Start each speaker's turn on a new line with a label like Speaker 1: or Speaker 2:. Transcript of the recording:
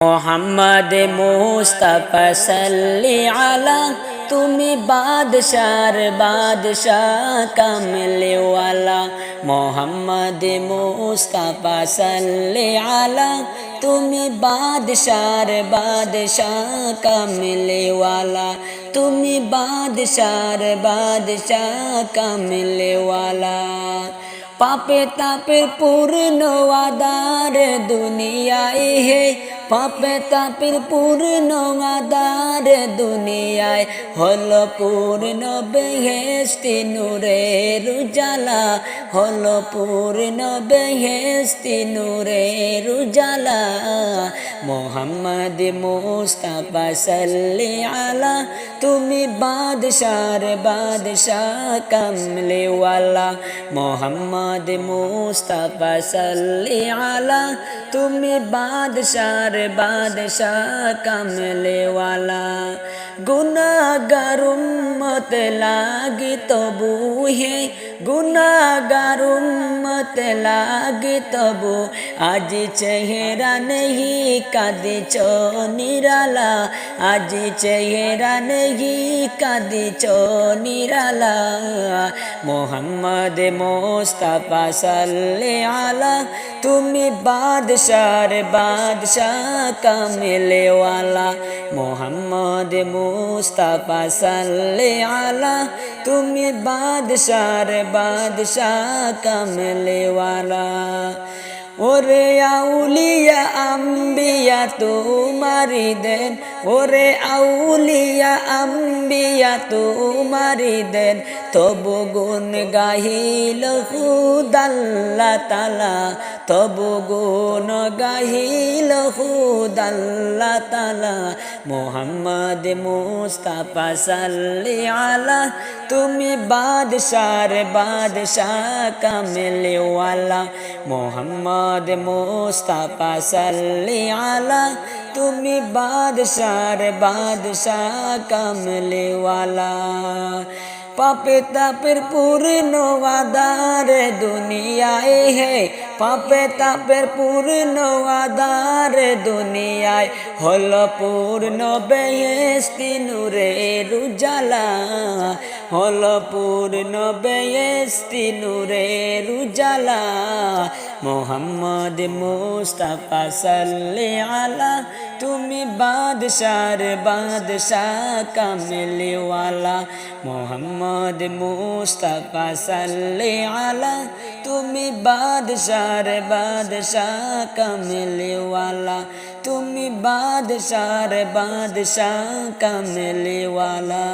Speaker 1: মোহাম্মদ মুস্তাফা সাল্লি আলা তুমি বাদশার বাদশাহ কামলিওয়ালা। মোহাম্মদ মুস্তাফা সাল্লি আলা তুমি বাদশার বাদশাহ কামলিওয়ালা। তুমি বাদশার বাদশাহ কামলিওয়ালা। পাপে তাপের পূর্ণ আদার দুনিয়ায় হে, পাপে তাপের পূর্ণ আদার দুনিয়ায় হলো পূর্ণ বেহেশতি নূরের উজালা। হলো পূর্ণ বেহেশতি নূরের উজালা। মোহাম্মদ মুস্তাফা সাল্লি আলা তুমি বাদশার বাদশাহ কামলিওয়ালা। মোহাম্মদ মুস্তাফা সাল্লি আলা তুমি বাদশার বাদশাহ কামলিওয়ালা। গুনাহগার উম্মত লাগি তবু হে, গুনাহগার উম্মত লাগি তবু আজ চেহারা নেহি কাঁদিছ নিরালা। আজ চেহারা নেহি কাঁদিছ নিরালা। মোহাম্মদ মুস্তাফা সাল্লি আলা তুমি বাদশার বাদশাহ কামলিওয়ালা। মোহাম্মদ মুস্তাফা সাল্লি আলা তুমি বাদশার বাদশাহ কামলিওয়ালা। ওরে আউলিয়া আম্বিয়া তোমারি দেন, ওরে আউলিয়া আম্বিয়া তোমারি দেন, তবু গুণ গাহিল খুদ আল্লাহ তাআলা। তবু গুণ গাহিল খুদ আল্লাহ তাআলা। মোহাম্মদ মুস্তাফা সাল্লি আলা তুমি বাদশার বাদশাহ কামলিওয়ালা। মোহাম্মদ মুস্তাফা সাল্লি আলা তুমি বাদশার বাদশাহ কামলিওয়ালা। পাপে তাপের পূর্ণ আদার দুনিয়ায় হে, পাপে তাপের পূর্ণ আদার দুনিয়ায় হলো পূর্ণ বেহেশতি নূরের উজালা। হলো পূর্ণ বেহেশতি নূরের উজালা। মোহাম্মদ মুস্তাফা সাল্লি আলা তুমি বাদশার বাদশাহ কামলিওয়ালা। মোহাম্মদ মুস্তাফা সাল্লি আলা তুমি বাদশার বাদশাহ কামলিওয়ালা। তুমি বাদশার বাদশাহ কামলিওয়ালা।